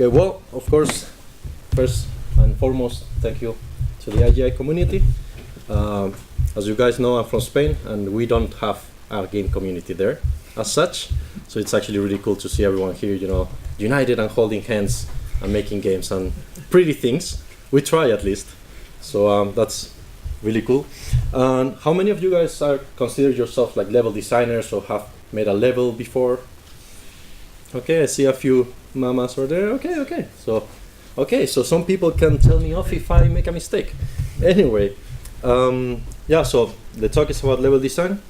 Okay, well, of course, first and foremost, thank you to the IGI community. As you guys know, I'm from Spain, and we don't have a game community there as such. So it's actually really cool to see everyone here, united and holding hands and making games and pretty things. We try at least. So that's really cool. And how many of you guys consider yourself like level designers or have made a level before? Okay, I see a few mamas over there. Okay, so some people can tell me off if I make a mistake. Anyway, so the talk is about level design.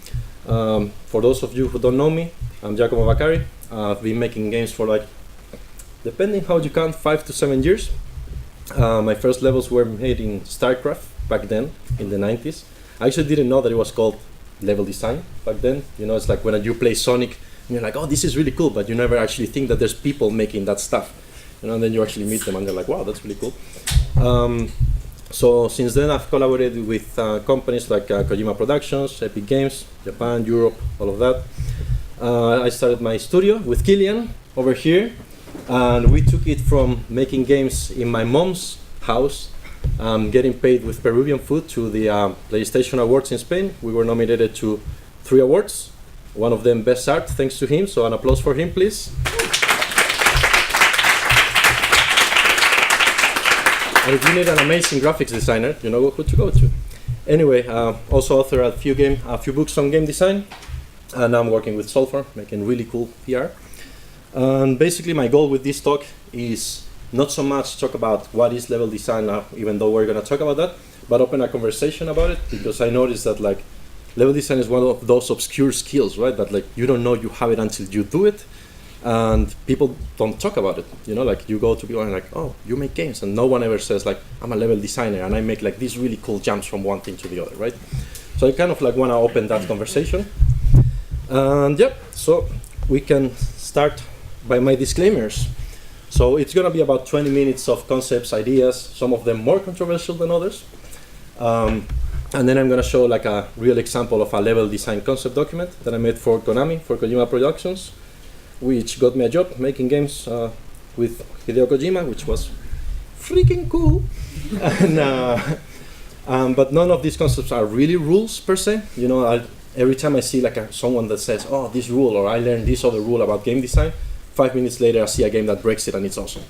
For those of you who don't know me, I'm Giacomo Vaccari. I've been making games for depending how you count, 5 to 7 years. My first levels were made in StarCraft back then, in the 90s. I actually didn't know that it was called level design back then. It's like when you play Sonic, and you're like, oh, this is really cool, but you never actually think that there's people making that stuff. And then you actually meet them and they're like, wow, that's really cool. So since then I've collaborated with companies like Kojima Productions, Epic Games, Japan, Europe, all of that. I started my studio with Killian over here, and we took it from making games in my mom's house, getting paid with Peruvian food, to the PlayStation Awards in Spain. We were nominated to 3 awards, one of them Best Art, thanks to him, so an applause for him, please. And if you need an amazing graphics designer, you know who to go to. Anyway, also author a few books on game design, and I'm working with Sulfur, making really cool PR. And basically my goal with this talk is not so much talk about what is level design, even though we're going to talk about that, but open a conversation about it, because I noticed that level design is one of those obscure skills, right? That you don't know you have it until you do it. And people don't talk about it, you go to people and oh, you make games, and no one ever says I'm a level designer and I make these really cool jumps from one thing to the other, right? So I kind of want to open that conversation. And so we can start by my disclaimers. So it's going to be about 20 minutes of concepts, ideas, some of them more controversial than others. And then I'm going to show a real example of a level design concept document that I made for Konami, for Kojima Productions, which got me a job making games with Hideo Kojima, which was freaking cool. But none of these concepts are really rules per se. Every time I see someone that says, oh, this rule, or I learned this other rule about game design, 5 minutes later I see a game that breaks it and it's awesome.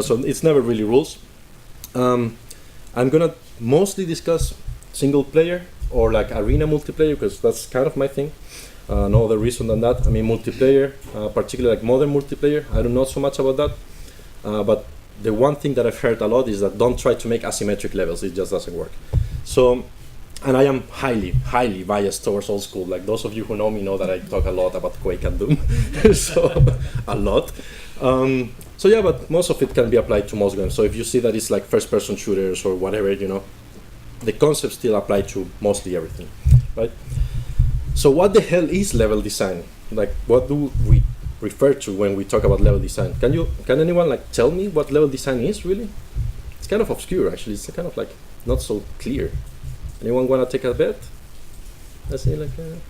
So it's never really rules. I'm gonna mostly discuss single player or arena multiplayer, because that's kind of my thing. No other reason than that. I mean, multiplayer, particularly modern multiplayer, I don't know so much about that. But the one thing that I've heard a lot is that don't try to make asymmetric levels. It just doesn't work. So, and I am highly, highly biased towards old school. Those of you who know me know that I talk a lot about Quake and Doom. So, a lot. But most of it can be applied to most games. So if you see that it's first-person shooters or whatever, the concepts still apply to mostly everything, right? So what the hell is level design? What do we refer to when we talk about level design? Can anyone tell me what level design is really? It's kind of obscure actually. It's kind of not so clear. Anyone want to take a bet? Let's see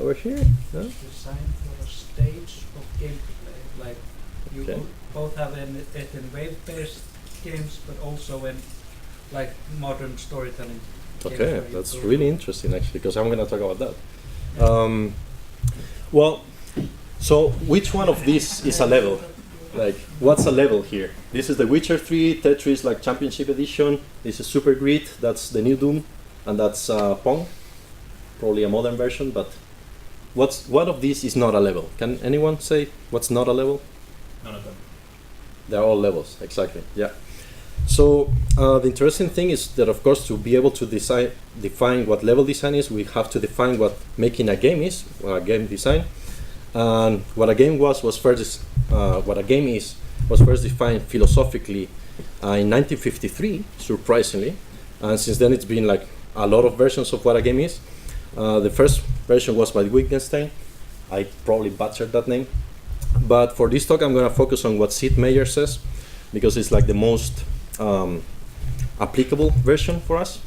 over here. No? Design for a stage of gameplay. You both have it in wave-based games, but also in modern storytelling. Okay, that's really interesting actually, because I'm going to talk about that. So which one of these is a level? What's a level here? This is the Witcher 3, Tetris Championship Edition. This is Super Grid, that's the new Doom, and that's Pong, probably a modern version. But what of these is not a level? Can anyone say what's not a level? None of them. They're all levels, exactly. Yeah. So the interesting thing is that, of course, to be able to define what level design is, we have to define what making a game is, game design. And what a game was first defined philosophically in 1953, surprisingly. And since then, it's been a lot of versions of what a game is. The first version was by Wittgenstein. I probably butchered that name. But for this talk, I'm going to focus on what Sid Meier says, because it's the most applicable version for us,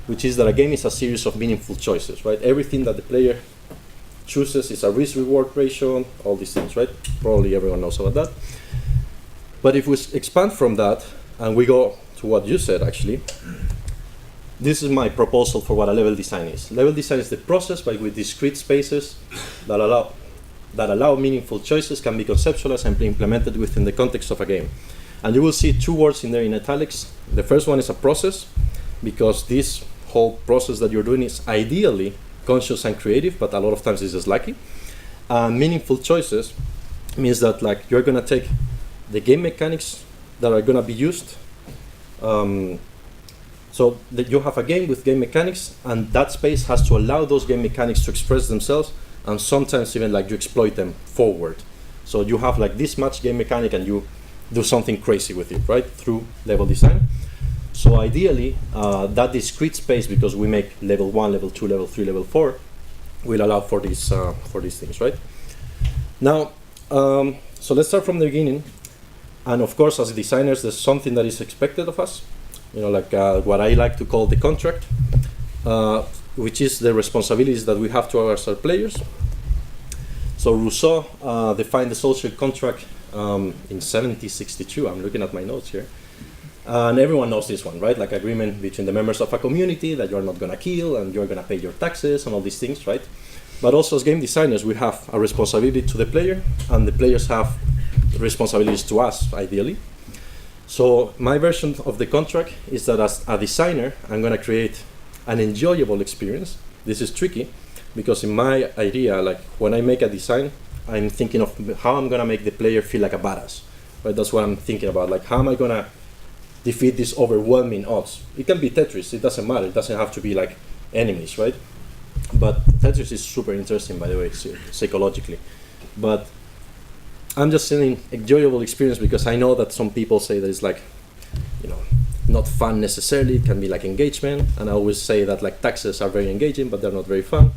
which is that a game is a series of meaningful choices, right? Everything that the player chooses is a risk-reward ratio, all these things, right? Probably everyone knows about that. But if we expand from that and we go to what you said, actually, this is my proposal for what a level design is. Level design is the process by which discrete spaces that allow meaningful choices can be conceptualized and implemented within the context of a game. And you will see two words in there in italics. The first one is a process, because this whole process that you're doing is ideally conscious and creative, but a lot of times it's just lucky. And meaningful choices means that like you're gonna take the game mechanics that are gonna be used. So that you have a game with game mechanics, and that space has to allow those game mechanics to express themselves, and sometimes even like you exploit them forward. So you have like this much game mechanic and you do something crazy with it, right? Through level design. So ideally, that discrete space, because we make level 1, level 2, level 3, level 4, will allow for these things, right? Now, so let's start from the beginning. And of course, as designers, there's something that is expected of us. You know, like what I like to call the contract, which is the responsibilities that we have towards our players. So Rousseau defined the social contract in 1762. I'm looking at my notes here. And everyone knows this one, right? Like agreement between the members of a community that you're not gonna kill and you're gonna pay your taxes and all these things, right? But also as game designers, we have a responsibility to the player, and the players have responsibilities to us, ideally. So my version of the contract is that as a designer, I'm gonna create an enjoyable experience. This is tricky, because in my idea, like when I make a design, I'm thinking of how I'm gonna make the player feel like a badass, right? That's what I'm thinking about. Like, how am I gonna defeat these overwhelming odds? It can be Tetris, it doesn't matter. It doesn't have to be like enemies, right? But Tetris is super interesting, by the way, psychologically. But I'm just saying enjoyable experience, because I know that some people say that it's like, you know, not fun necessarily. It can be like engagement, and I always say that like taxes are very engaging, but they're not very fun,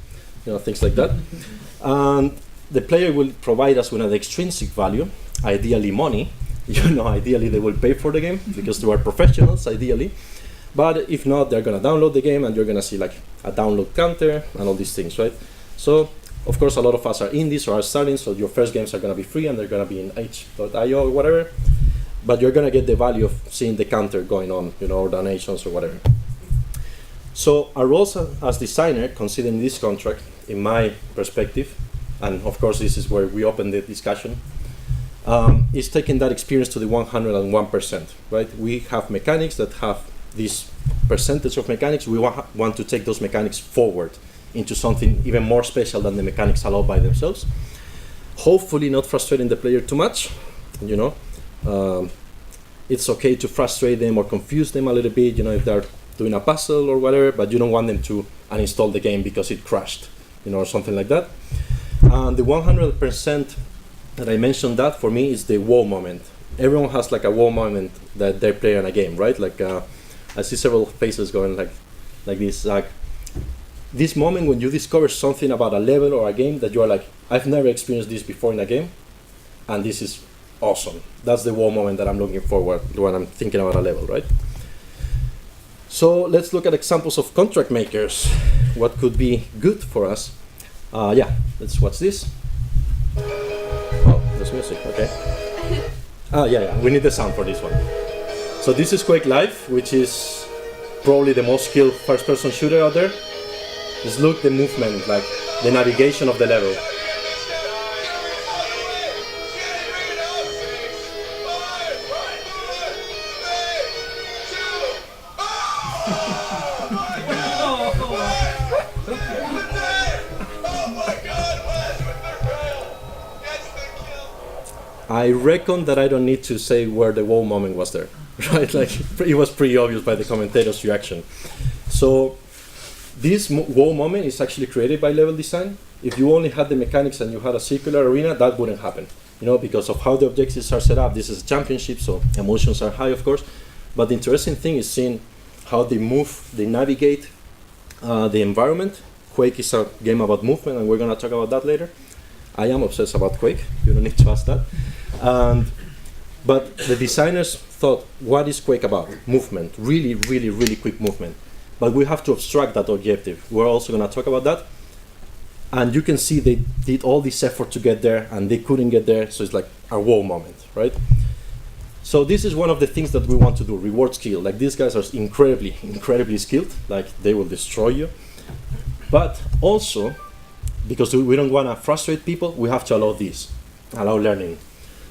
you know, things like that. And the player will provide us with an extrinsic value, ideally money. You know, ideally they will pay for the game because they are professionals, ideally. But if not, they're gonna download the game, and you're gonna see like a download counter and all these things, right? So, of course, a lot of us are indies or are starting, so your first games are gonna be free and they're gonna be in itch.io or whatever. But you're gonna get the value of seeing the counter going on, you know, or donations or whatever. So our roles as designer, considering this contract, in my perspective, and of course this is where we open the discussion, is taking that experience to the 101%, right? We have mechanics that have this percentage of mechanics. We want to take those mechanics forward into something even more special than the mechanics allow by themselves. Hopefully not frustrating the player too much, you know. It's okay to frustrate them or confuse them a little bit, you know, if they're doing a puzzle or whatever, but you don't want them to uninstall the game because it crashed, you know, or something like that. And the 100% that I mentioned, that for me is the wow moment. Everyone has like a wow moment that they play in a game, right? Like I see several faces going like this, like this moment when you discover something about a level or a game that you are like, I've never experienced this before in a game, and this is awesome. That's the wow moment that I'm looking forward to when I'm thinking about a level, right? So let's look at examples of contract makers. What could be good for us? Yeah, let's watch this. Oh, there's music, okay. Yeah, we need the sound for this one. So this is Quake Live, which is probably the most skilled first-person shooter out there. Just look the movement, like the navigation of the level. I reckon that I don't need to say where the wow moment was there, right? Like it was pretty obvious by the commentator's reaction. So this wow moment is actually created by level design. If you only had the mechanics and you had a circular arena, that wouldn't happen, you know, because of how the objectives are set up. This is a championship, so emotions are high, of course. But the interesting thing is seeing how they move, they navigate the environment. Quake is a game about movement, and we're going to talk about that later. I am obsessed about Quake. You don't need to ask that. But the designers thought, what is Quake about? Movement, really, really, really quick movement. But we have to abstract that objective. We're also going to talk about that. And you can see they did all this effort to get there, and they couldn't get there, so it's like a wow moment, right? So this is one of the things that we want to do, reward skill. Like these guys are incredibly skilled, like they will destroy you. But also, because we don't want to frustrate people, we have to allow learning.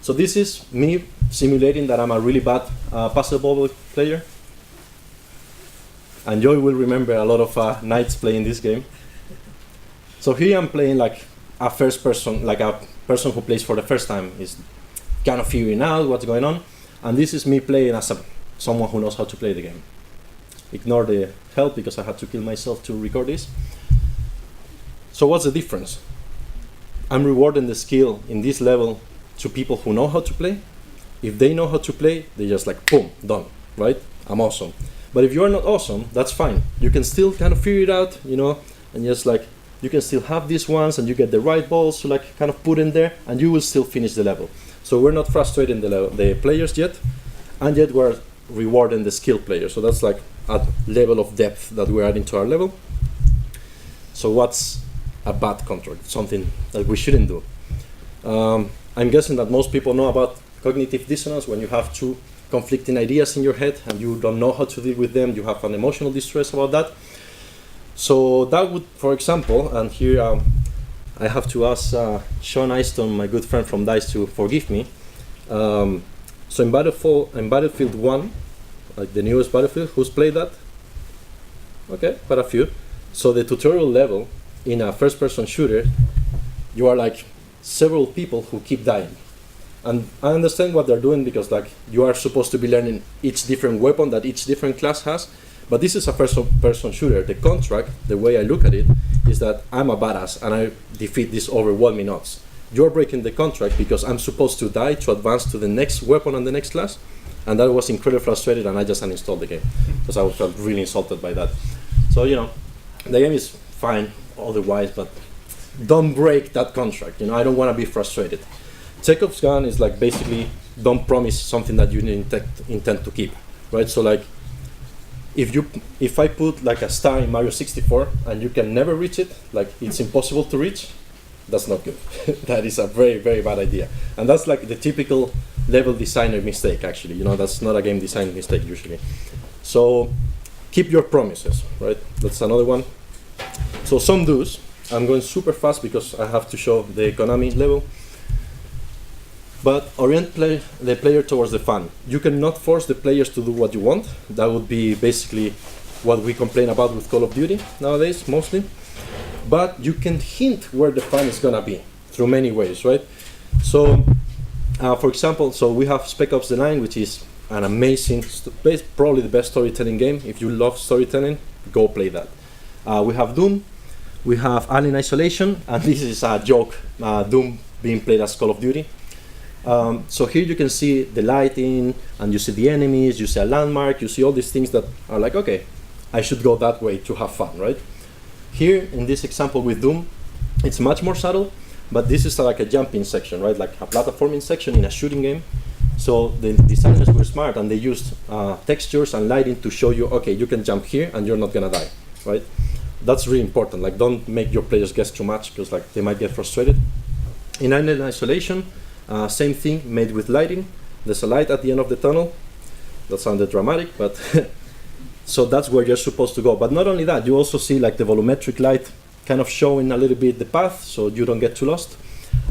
So this is me simulating that I'm a really bad puzzle bubble player. And Joy will remember a lot of nights playing this game. So here I'm playing like a first person, like a person who plays for the first time is kind of figuring out what's going on. And this is me playing as someone who knows how to play the game. Ignore the help because I had to kill myself to record this. So what's the difference? I'm rewarding the skill in this level to people who know how to play. If they know how to play, they just like, boom, done, right? I'm awesome. But if you're not awesome, that's fine. You can still kind of figure it out, you know, and just like, you can still have these ones and you get the right balls to like kind of put in there and you will still finish the level. So we're not frustrating the players yet, and yet we're rewarding the skilled players. So that's like a level of depth that we're adding to our level. So what's a bad contract? Something that we shouldn't do. I'm guessing that most people know about cognitive dissonance, when you have two conflicting ideas in your head and you don't know how to deal with them, you have an emotional distress about that. So that would, for example, and here I have to ask Sean Easton, my good friend from DICE, to forgive me. So in Battlefield 1, like the newest Battlefield, who's played that? Okay, quite a few. So the tutorial level in a first-person shooter, you are like several people who keep dying. And I understand what they're doing because like you are supposed to be learning each different weapon that each different class has. But this is a first-person shooter. The contract, the way I look at it, is that I'm a badass and I defeat these overwhelming odds. You're breaking the contract because I'm supposed to die to advance to the next weapon and the next class. And that was incredibly frustrated, and I just uninstalled the game because I felt really insulted by that. So, you know, the game is fine otherwise, but don't break that contract. You know, I don't want to be frustrated. Chekhov's gun is like basically don't promise something that you intend to keep, right? So like, if I put like a star in Mario 64 and you can never reach it, like it's impossible to reach, that's not good. That is a very, very bad idea. And that's like the typical level designer mistake, actually. You know, that's not a game design mistake usually. So keep your promises, right? That's another one. So some do's. I'm going super fast because I have to show the economy level. But orient the player towards the fun. You cannot force the players to do what you want. That would be basically what we complain about with Call of Duty nowadays, mostly. But you can hint where the fun is gonna be through many ways, right? So, for example, so we have Spec Ops: The Line, which is an amazing, probably the best storytelling game. If you love storytelling, go play that. We have Doom, we have Alien Isolation, and this is a joke, Doom being played as Call of Duty. So here you can see the lighting, and you see the enemies, you see a landmark, you see all these things that are like, okay, I should go that way to have fun, right? Here, in this example with Doom, it's much more subtle, but this is like a jumping section, right? Like a platforming section in a shooting game. So the designers were smart, and they used textures and lighting to show you, okay, you can jump here and you're not gonna die, right? That's really important. Like, don't make your players guess too much because like they might get frustrated. In Alien Isolation, same thing, made with lighting. There's a light at the end of the tunnel. That sounded dramatic, but so that's where you're supposed to go. But not only that, you also see like the volumetric light kind of showing a little bit the path so you don't get too lost.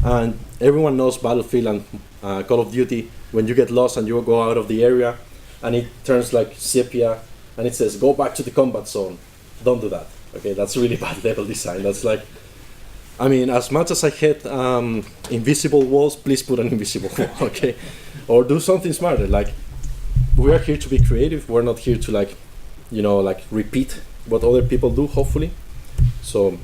And everyone knows Battlefield and Call of Duty, when you get lost and you go out of the area and it turns like sepia and it says go back to the combat zone. Don't do that. Okay, that's really bad level design. That's like, I mean, as much as I hate invisible walls, please put an invisible wall, okay? Or do something smarter. Like, we are here to be creative. We're not here to like, you know, like repeat what other people do, hopefully. So,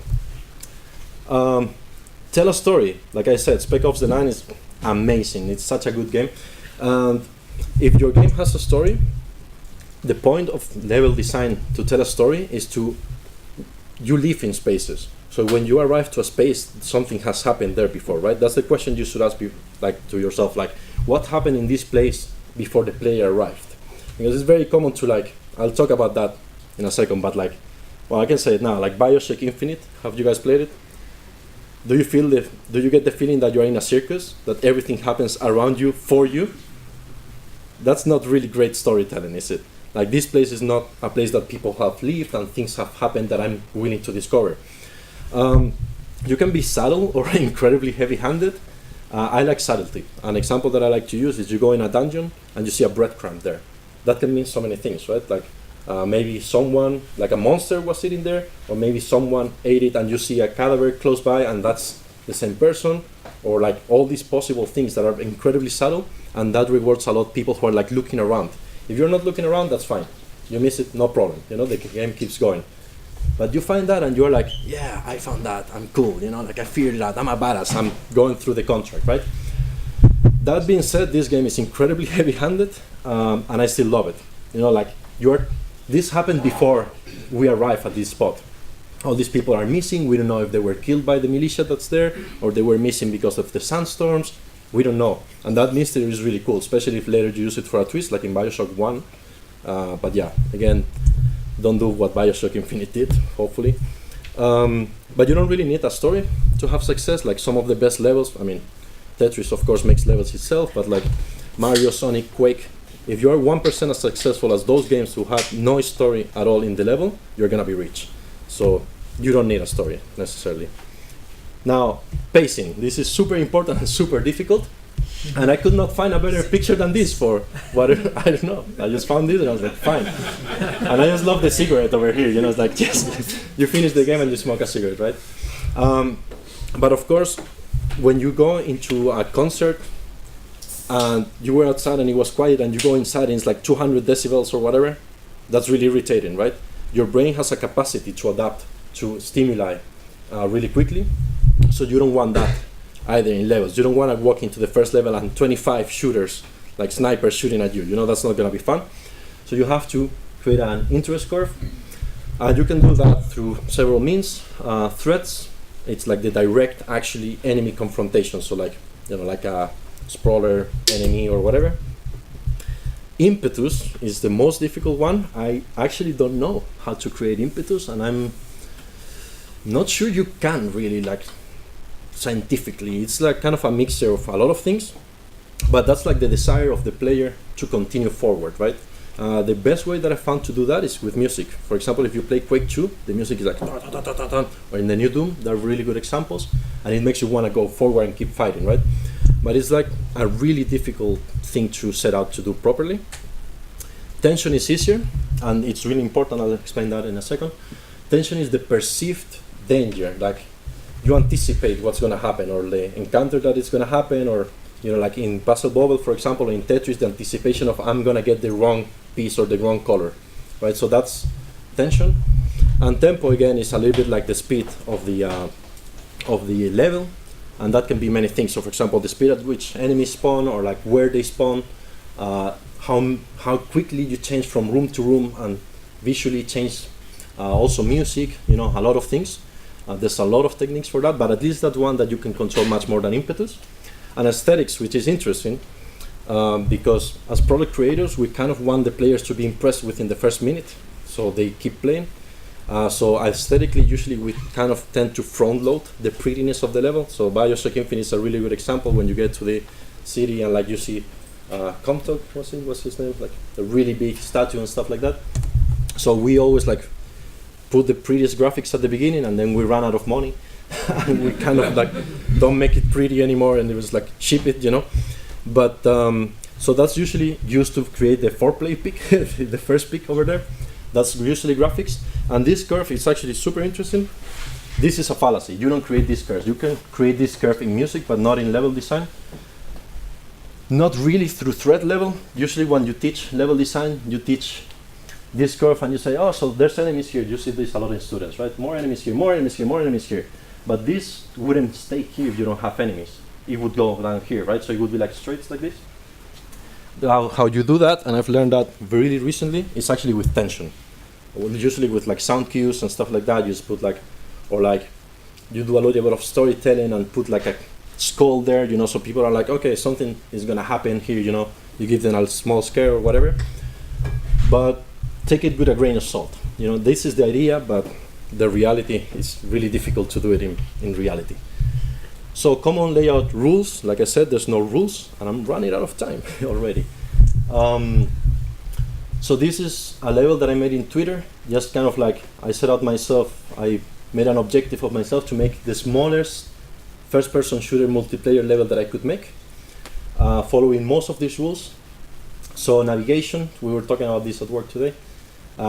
tell a story. Like I said, Spec Ops: The Line is amazing. It's such a good game. And if your game has a story, the point of level design to tell a story is you live in spaces. So when you arrive to a space, something has happened there before, right? That's the question you should ask like to yourself, like, what happened in this place before the player arrived? Because it's very common to like, I'll talk about that in a second, but like, well, I can say it now, like BioShock Infinite, have you guys played it? Do you get the feeling that you're in a circus, that everything happens around you for you? that's not really great storytelling, is it? Like, this place is not a place that people have lived and things have happened that I'm willing to discover. You can be subtle or incredibly heavy-handed. I like subtlety. An example that I like to use is you go in a dungeon and you see a breadcrumb there. That can mean so many things, right? Like, maybe someone, like a monster was sitting there, or maybe someone ate it and you see a cadaver close by and that's the same person, or like all these possible things that are incredibly subtle, and that rewards a lot of people who are like looking around. If you're not looking around, that's fine. You miss it, no problem. You know, the game keeps going. But you find that and you're like, yeah, I found that, I'm cool, you know, like I figured it out, I'm a badass, I'm going through the contract, right? That being said, this game is incredibly heavy-handed, and I still love it. You know, like, this happened before we arrive at this spot. All these people are missing, we don't know if they were killed by the militia that's there, or they were missing because of the sandstorms, we don't know. And that mystery is really cool, especially if later you use it for a twist, like in Bioshock 1. But yeah, again, don't do what Bioshock Infinite did, hopefully. But you don't really need a story to have success. Like, some of the best levels, I mean, Tetris of course makes levels itself, but like Mario, Sonic, Quake, if you are 1% as successful as those games who have no story at all in the level, you're gonna be rich. So you don't need a story necessarily. Now, pacing. This is super important and super difficult. And I could not find a better picture than this for what, I don't know. I just found this and I was like, fine. And I just love the cigarette over here. You know, it's like, just, you finish the game and you smoke a cigarette, right? But of course, when you go into a concert and you were outside and it was quiet and you go inside and it's like 200 decibels or whatever, that's really irritating, right? Your brain has a capacity to adapt to stimuli really quickly. So you don't want that either in levels. You don't want to walk into the first level and 25 shooters, like snipers shooting at you. You know, that's not going to be fun. So you have to create an interest curve. You can do that through several means. Threats, it's like the direct, actually, enemy confrontation. So like, you know, like a sprawler enemy or whatever. Impetus is the most difficult one. I actually don't know how to create impetus, and I'm not sure you can really, like, scientifically. It's like kind of a mixture of a lot of things, but that's like the desire of the player to continue forward, right? The best way that I found to do that is with music. For example, if you play Quake 2, the music is like da, da, da, da, da, da, or in the new Doom, they're really good examples, and it makes you want to go forward and keep fighting, right? But it's like a really difficult thing to set out to do properly. Tension is easier, and it's really important. I'll explain that in a second. Tension is the perceived danger, like you anticipate what's going to happen, or the encounter that is going to happen, or, you know, like in Puzzle Bobble, for example, in Tetris, the anticipation of I'm going to get the wrong piece or the wrong color, right? So that's tension. And tempo, again, is a little bit like the speed of the level, and that can be many things. So, for example, the speed at which enemies spawn, or like where they spawn, how quickly you change from room to room, and visually change also music, you know, a lot of things. There's a lot of techniques for that, but at least that's one that you can control much more than impetus. And aesthetics, which is interesting, because as product creators, we kind of want the players to be impressed within the first minute, so they keep playing. So aesthetically, usually we kind of tend to front load the prettiness of the level. So Bioshock Infinite is a really good example. When you get to the city and like you see Comtok, what's his name, like a really big statue and stuff like that. So we always like put the prettiest graphics at the beginning, and then we ran out of money and we kind of like don't make it pretty anymore, and it was like ship it, you know. But so that's usually used to create the foreplay pick, the first pick over there. That's usually graphics. And this curve is actually super interesting. This is a fallacy. You don't create this curve. You can create this curve in music, but not in level design. Not really through threat level. Usually when you teach level design, you teach this curve and you say, oh, so there's enemies here. You see this a lot in students, right? More enemies here, more enemies here, more enemies here. But this wouldn't stay here if you don't have enemies. It would go down here, right? So it would be like straight like this. How you do that, and I've learned that really recently, is actually with tension. Usually with like sound cues and stuff like that, you just put like, or like, you do a little bit of storytelling and put like a skull there, you know, so people are like, okay, something is gonna happen here, you know. You give them a small scare or whatever. But take it with a grain of salt. You know, this is the idea, but the reality is really difficult to do it in reality. So common layout rules, like I said, there's no rules, and I'm running out of time already. So this is a level that I made in Twitter. Just kind of like I set out myself. I made an objective of myself to make the smallest first-person shooter multiplayer level that I could make, following most of these rules. So navigation, we were talking about this at work today.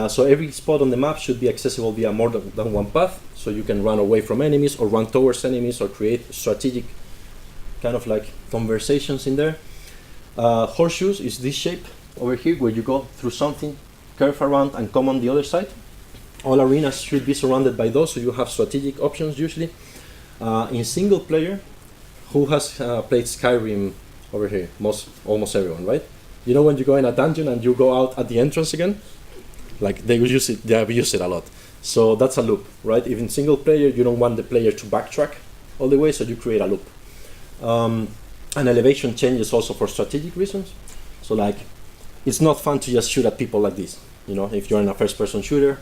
So every spot on the map should be accessible via more than one path, so you can run away from enemies or run towards enemies or create strategic kind of like conversations in there. Horseshoes is this shape over here where you go through something, curve around and come on the other side. All arenas should be surrounded by those, so you have strategic options usually. In single player, who has played Skyrim over here? Almost everyone, right? You know when you go in a dungeon and you go out at the entrance again? Like they have used it a lot. So that's a loop, right? If in single player you don't want the player to backtrack all the way, so you create a loop. And elevation changes also for strategic reasons. So like, it's not fun to just shoot at people like this. You know, if you're in a first-person shooter,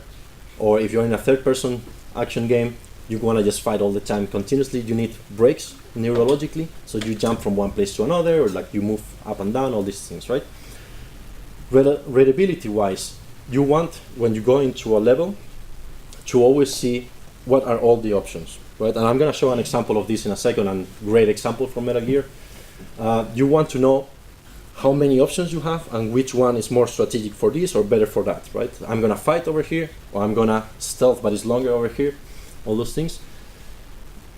or if you're in a third-person action game, you want to just fight all the time continuously. You need breaks neurologically, so you jump from one place to another, or like you move up and down, all these things, right? Readability-wise, you want, when you go into a level, to always see what are all the options, right? And I'm going to show an example of this in a second, and great example from Metal Gear. You want to know how many options you have and which one is more strategic for this or better for that, right? I'm going to fight over here, or I'm going to stealth but it's longer over here, all those things.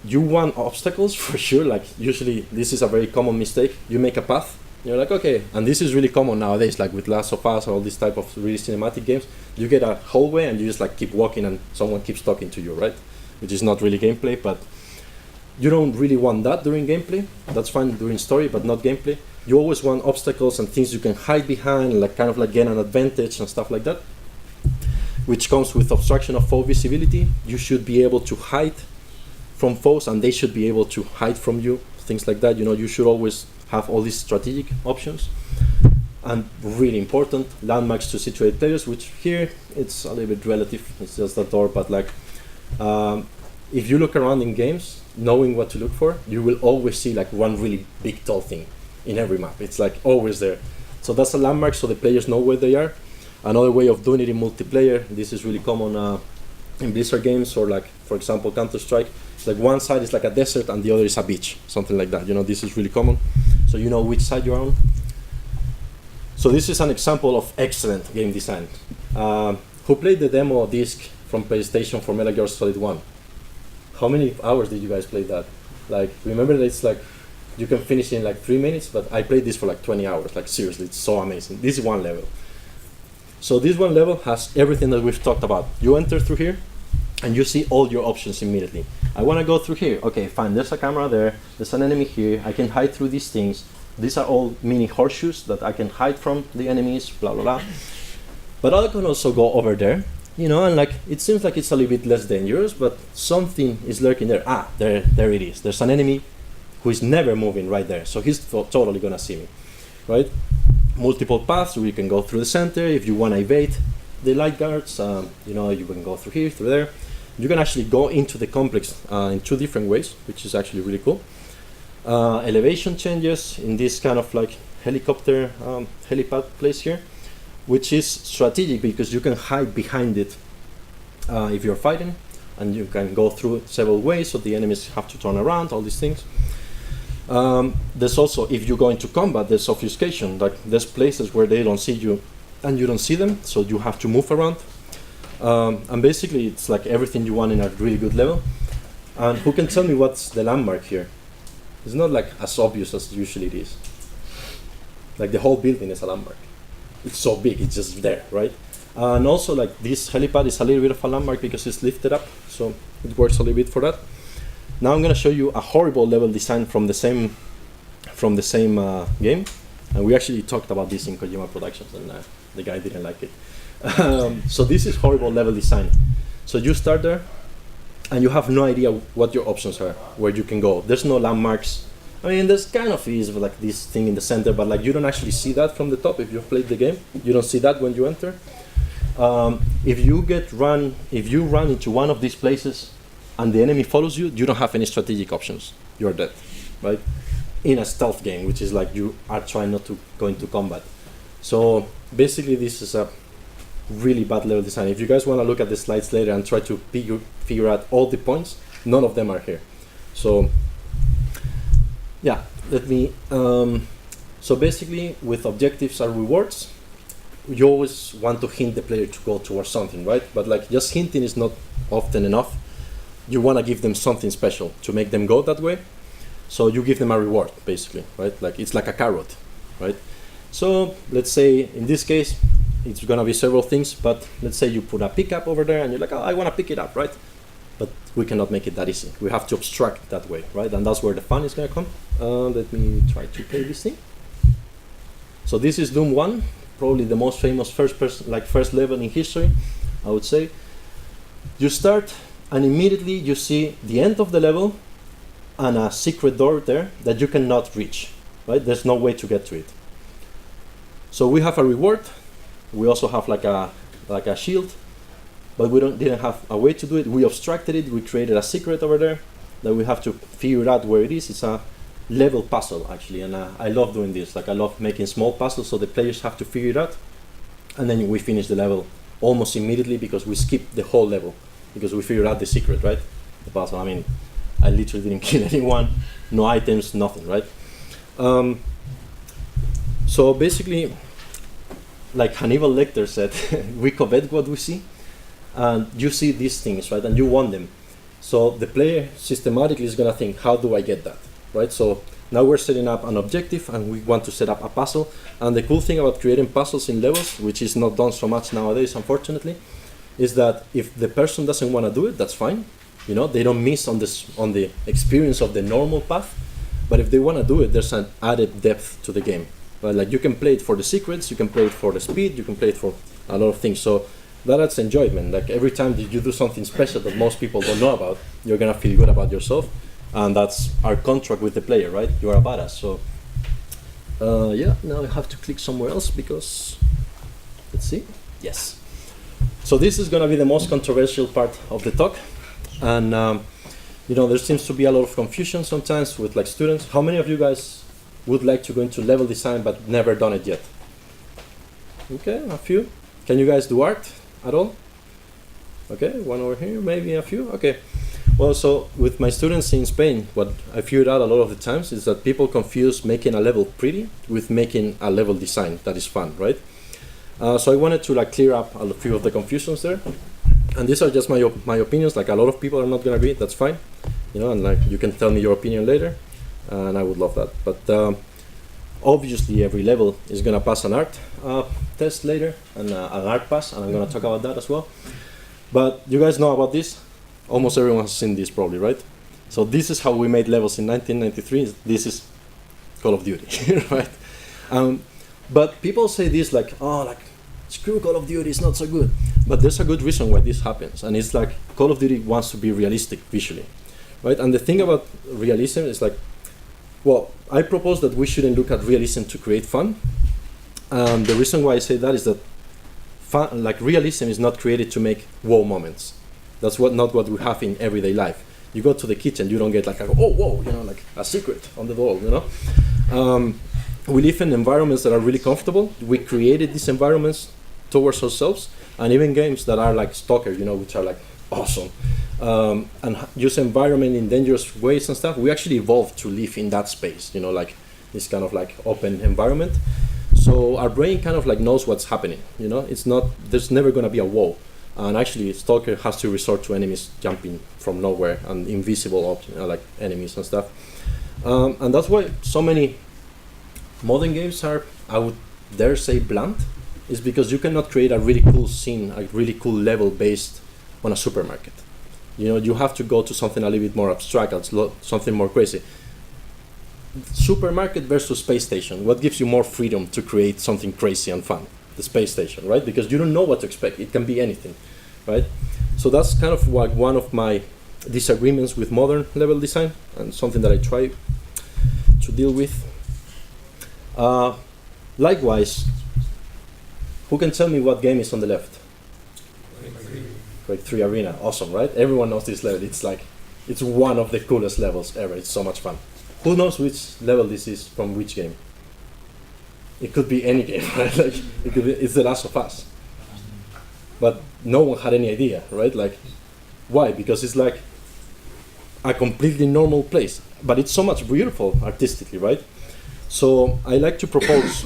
You want obstacles for sure, like usually this is a very common mistake. You make a path, you're like, okay, and this is really common nowadays, like with Last of Us or all these type of really cinematic games. You get a hallway and you just like keep walking and someone keeps talking to you, right? Which is not really gameplay, but you don't really want that during gameplay. That's fine during story, but not gameplay. You always want obstacles and things you can hide behind, like kind of like gain an advantage and stuff like that, which comes with obstruction of foe visibility. You should be able to hide from foes and they should be able to hide from you, things like that. You know, you should always have all these strategic options. And really important, landmarks to situate players, which here it's a little bit relative, it's just a door, but like if you look around in games, knowing what to look for, you will always see like one really big tall thing in every map. It's like always there. So that's a landmark, so the players know where they are. Another way of doing it in multiplayer, this is really common in Blizzard games, or like, for example, Counter-Strike. It's like one side is like a desert and the other is a beach, something like that. You know, this is really common. So you know which side you're on. So this is an example of excellent game design. Who played the demo disc from PlayStation for Metal Gear Solid 1? How many hours did you guys play that? Like, remember that it's like, you can finish in like 3 minutes, but I played this for like 20 hours. Like seriously, it's so amazing. This is one level. So this one level has everything that we've talked about. You enter through here, and you see all your options immediately. I want to go through here. Okay, fine, there's a camera there, there's an enemy here, I can hide through these things. These are all mini horseshoes that I can hide from the enemies, blah, blah, blah. But I can also go over there, you know, and like, it seems like it's a little bit less dangerous, but something is lurking there. Ah, there it is. There's an enemy who is never moving right there, so he's totally gonna see me, right? Multiple paths, where you can go through the center. If you want to evade the light guards, you know, you can go through here, through there. You can actually go into the complex in two different ways, which is actually really cool. Elevation changes in this kind of like helicopter helipad place here, which is strategic because you can hide behind it if you're fighting, and you can go through several ways, so the enemies have to turn around, all these things. There's also, if you go into combat, there's obfuscation, like there's places where they don't see you and you don't see them, so you have to move around. And basically it's like everything you want in a really good level. And who can tell me what's the landmark here? It's not like as obvious as usually it is. Like the whole building is a landmark. It's so big, it's just there, right? And also like this helipad is a little bit of a landmark because it's lifted up, so it works a little bit for that. Now I'm going to show you a horrible level design from the same game, and we actually talked about this in Kojima Productions, and the guy didn't like it. So this is horrible level design. So you start there, and you have no idea what your options are, where you can go. There's no landmarks. I mean, there's kind of is like this thing in the center, but like you don't actually see that from the top. If you've played the game, you don't see that when you enter. If you run into one of these places, and the enemy follows you, you don't have any strategic options. You're dead, right? In a stealth game, which is like you are trying not to go into combat. So basically this is a really bad level design. If you guys want to look at the slides later and try to figure out all the points, none of them are here. So yeah, let me, so basically with objectives and rewards, you always want to hint the player to go towards something, right? But like just hinting is not often enough. You want to give them something special to make them go that way. So you give them a reward, basically, right? Like it's like a carrot, right? So let's say in this case, it's gonna be several things, but let's say you put a pickup over there and you're like, oh, I wanna pick it up, right? But we cannot make it that easy. We have to abstract that way, right? And that's where the fun is gonna come. Let me try to play this thing. So this is Doom 1, probably the most famous first level in history, I would say. You start and immediately you see the end of the level and a secret door there that you cannot reach, right? There's no way to get to it. So we have a reward. We also have like a shield, but we didn't have a way to do it. We abstracted it. We created a secret over there that we have to figure out where it is. It's a level puzzle actually, and I love doing this. Like I love making small puzzles so the players have to figure it out, and then we finish the level almost immediately because we skip the whole level because we figured out the secret, right? The puzzle. I mean, I literally didn't kill anyone, no items, nothing, right? So basically, like Hannibal Lecter said, we covet what we see, and you see these things, right? And you want them. So the player systematically is gonna think, how do I get that, right? So now we're setting up an objective and we want to set up a puzzle. And the cool thing about creating puzzles in levels, which is not done so much nowadays, unfortunately, is that if the person doesn't wanna do it, that's fine. You know, they don't miss on the experience of the normal path. But if they wanna do it, there's an added depth to the game. Right? Like you can play it for the secrets, you can play it for the speed, you can play it for a lot of things. So that adds enjoyment. Like every time that you do something special that most people don't know about, you're gonna feel good about yourself, and that's our contract with the player, right? You are a badass. So yeah, now I have to click somewhere else because let's see. Yes. So this is gonna be the most controversial part of the talk, and you know there seems to be a lot of confusion sometimes with like students. How many of you guys would like to go into level design but never done it yet? Okay, a few. Can you guys do art at all? Okay, one over here, maybe a few. Okay. Well, so with my students in Spain, what I figured out a lot of the times is that people confuse making a level pretty with making a level design that is fun, right? So I wanted to like clear up a few of the confusions there. And these are just my opinions. Like a lot of people are not gonna agree, that's fine. You know, and like you can tell me your opinion later. And I would love that. But obviously every level is going to pass an art test later, and an art pass, and I'm going to talk about that as well. But you guys know about this. Almost everyone has seen this probably, right? So this is how we made levels in 1993. This is Call of Duty, right? But people say this like, oh, like, screw Call of Duty, it's not so good. But there's a good reason why this happens. And it's like Call of Duty wants to be realistic visually, right? And the thing about realism is like, well, I propose that we shouldn't look at realism to create fun. The reason why I say that is that fun, like realism is not created to make wow moments. That's not what we have in everyday life. You go to the kitchen, you don't get like, oh, whoa, you know, like a secret on the wall, you know? We live in environments that are really comfortable. We created these environments towards ourselves, and even games that are like Stalker, you know, which are like awesome. And use environment in dangerous ways and stuff. We actually evolved to live in that space, you know, like this kind of like open environment. So our brain kind of like knows what's happening, you know. It's not, there's never going to be a wall. And actually Stalker has to resort to enemies jumping from nowhere and invisible like enemies and stuff. And that's why so many modern games are, I would dare say, bland, is because you cannot create a really cool scene, a really cool level based on a supermarket. You know, you have to go to something a little bit more abstract, something more crazy. Supermarket versus space station. What gives you more freedom to create something crazy and fun? The space station, right? Because you don't know what to expect. It can be anything, right? So that's kind of like one of my disagreements with modern level design, and something that I try to deal with. Likewise, who can tell me what game is on the left? Quake 3 Arena, awesome, right? Everyone knows this level. It's like, it's one of the coolest levels ever. It's so much fun. Who knows which level this is from which game? it could be any game, right? Like it could be, it's The Last of Us, but no one had any idea, right? Like, why? Because it's like a completely normal place, but it's so much beautiful artistically, right? So I like to propose,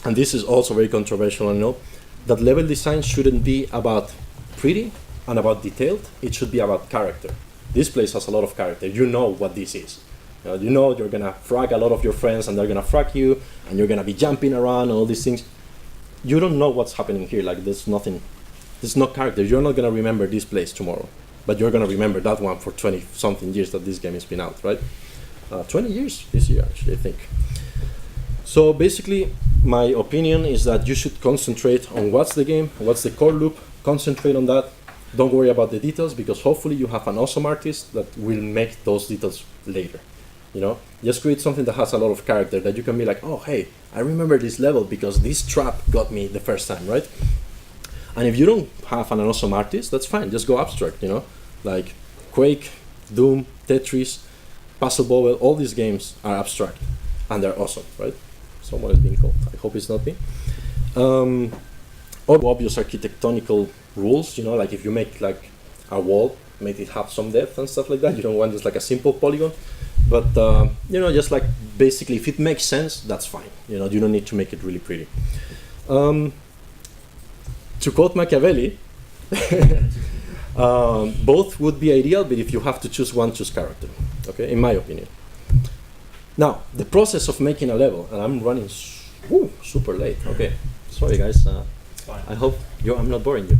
and this is also very controversial, I know, that level design shouldn't be about pretty and about detailed. It should be about character. This place has a lot of character. You know what this is. You know you're gonna frag a lot of your friends, and they're gonna frag you, and you're gonna be jumping around and all these things. You don't know what's happening here. Like there's nothing, there's no character. You're not gonna remember this place tomorrow, but you're gonna remember that one for 20 something years that this game has been out, right? 20 years this year, actually, I think. So basically, my opinion is that you should concentrate on what's the game, what's the core loop, concentrate on that. Don't worry about the details, because hopefully you have an awesome artist that will make those details later. You know, just create something that has a lot of character, that you can be like, oh, hey, I remember this level because this trap got me the first time, right? And if you don't have an awesome artist, that's fine. Just go abstract, you know, like Quake, Doom, Tetris, Puzzle Bobble, all these games are abstract and they're awesome, right? Someone is being called. I hope it's not me. Obvious architectonical rules, you know, like if you make like a wall, make it have some depth and stuff like that. You don't want just like a simple polygon. But, you know, just like basically if it makes sense, that's fine. You know, you don't need to make it really pretty. To quote Machiavelli, both would be ideal, but if you have to choose one, choose character. Okay, in my opinion. Now, the process of making a level, and I'm running super late. Okay, sorry guys. I hope I'm not boring you.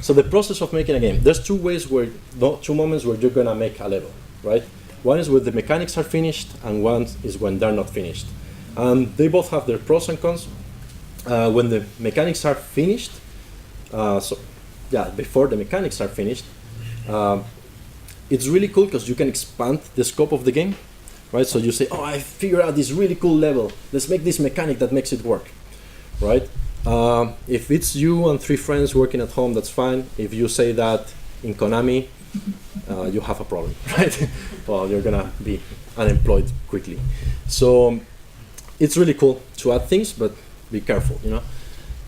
So the process of making a game, there's two moments where you're gonna make a level, right? One is when the mechanics are finished, and one is when they're not finished. And they both have their pros and cons. When the mechanics are finished, before the mechanics are finished, it's really cool because you can expand the scope of the game, right? So you say, oh, I figured out this really cool level. Let's make this mechanic that makes it work, right? If it's you and 3 friends working at home, that's fine. If you say that in Konami, you have a problem, right? Well, you're gonna be unemployed quickly. So it's really cool to add things, but be careful, you know?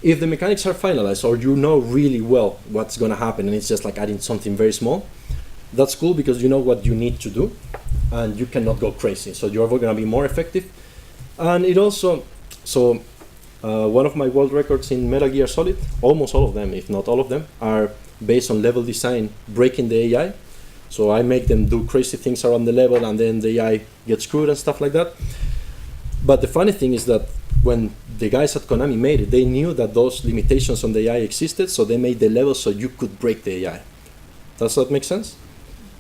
If the mechanics are finalized, or you know really well what's gonna happen, and it's just like adding something very small, that's cool because you know what you need to do, and you cannot go crazy. So you're gonna be more effective. And it also, one of my world records in Metal Gear Solid, almost all of them, if not all of them, are based on level design, breaking the AI. So I make them do crazy things around the level, and then the AI gets screwed and stuff like that. But the funny thing is that when the guys at Konami made it, they knew that those limitations on the AI existed, so they made the level so you could break the AI. Does that make sense?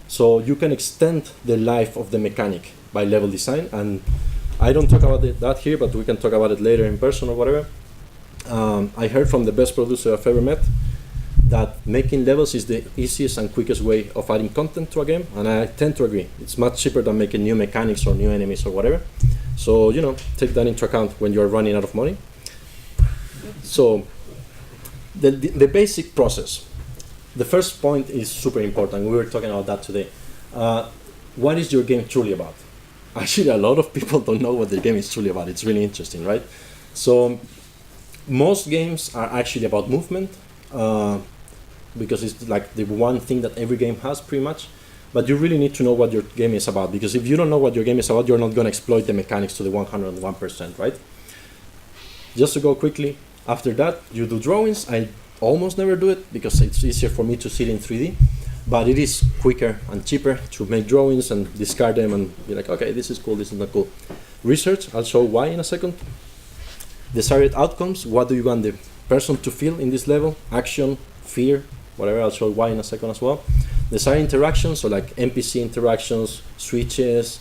So you can extend the life of the mechanic by level design, and I don't talk about that here, but we can talk about it later in person or whatever. I heard from the best producer I've ever met that making levels is the easiest and quickest way of adding content to a game, and I tend to agree. It's much cheaper than making new mechanics or new enemies or whatever. So, you know, take that into account when you're running out of money. So, the basic process. The first point is super important. We were talking about that today. What is your game truly about? Actually, a lot of people don't know what the game is truly about. It's really interesting, right? So, most games are actually about movement, because it's like the one thing that every game has pretty much. But you really need to know what your game is about, because if you don't know what your game is about, you're not going to exploit the mechanics to the 101%, right? Just to go quickly, after that, you do drawings. I almost never do it because it's easier for me to see it in 3D, but it is quicker and cheaper to make drawings and discard them and be like, okay, this is cool, this is not cool. Research, I'll show why in a second. Desired outcomes, what do you want the person to feel in this level? Action, fear, whatever, I'll show why in a second as well. Desired interactions, so like NPC interactions, switches,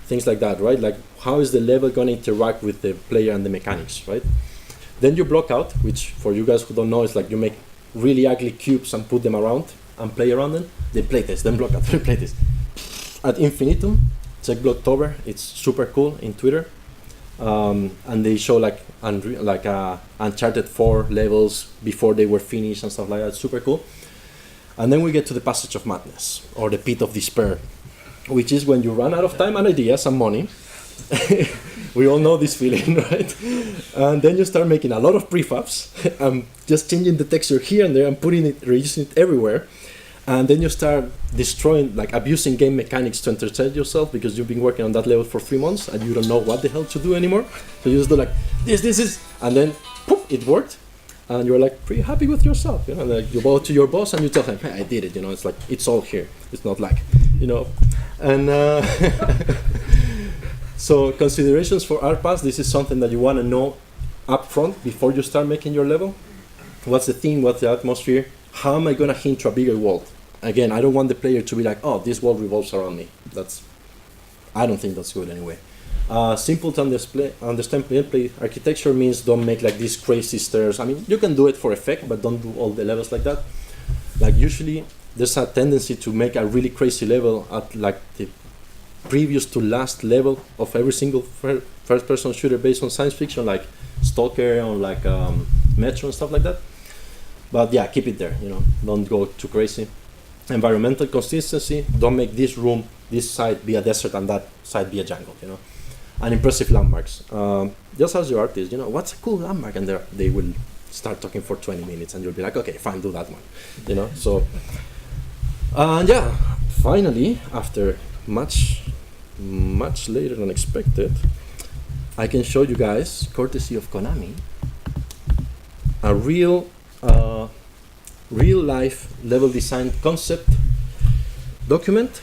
things like that, right? Like how is the level going to interact with the player and the mechanics, right? Then you block out, which for you guys who don't know is like you make really ugly cubes and put them around and play around them. Then playtest, then block out, then playtest. At infinitum, check Blocktober, it's super cool in Twitter. And they show like Uncharted 4 levels before they were finished and stuff like that. It's super cool. And then we get to the Passage of Madness, or the Pit of Despair, which is when you run out of time and ideas and money, We all know this feeling, right? And then you start making a lot of prefabs and just changing the texture here and there and putting it, reusing it everywhere. And then you start destroying, like abusing game mechanics to entertain yourself because you've been working on that level for 3 months and you don't know what the hell to do anymore. So you just do like this, and then poof, it worked. And you're like pretty happy with yourself, you know. Like you go to your boss and you tell him, "Hey, I did it." You know, it's like it's all here. It's not like, you know, and so considerations for RPass. This is something that you want to know up front before you start making your level. What's the theme? What's the atmosphere? How am I gonna hint to a bigger world? Again, I don't want the player to be like, "Oh, this world revolves around me." I don't think that's good anyway. Simple to understand gameplay architecture means don't make like these crazy stairs. I mean, you can do it for effect, but don't do all the levels like that. Like usually, there's a tendency to make a really crazy level at like the previous to last level of every single first-person shooter based on science fiction, like Stalker or like Metro and stuff like that. But yeah, keep it there. You know, don't go too crazy. Environmental consistency. Don't make this room, this side be a desert and that side be a jungle. You know. And impressive landmarks. Just as your artist, you know, what's a cool landmark? And they will start talking for 20 minutes and you'll be like, okay, fine, do that one. You know, so, and yeah, finally, after much later than expected, I can show you guys, courtesy of Konami, a real life level design concept document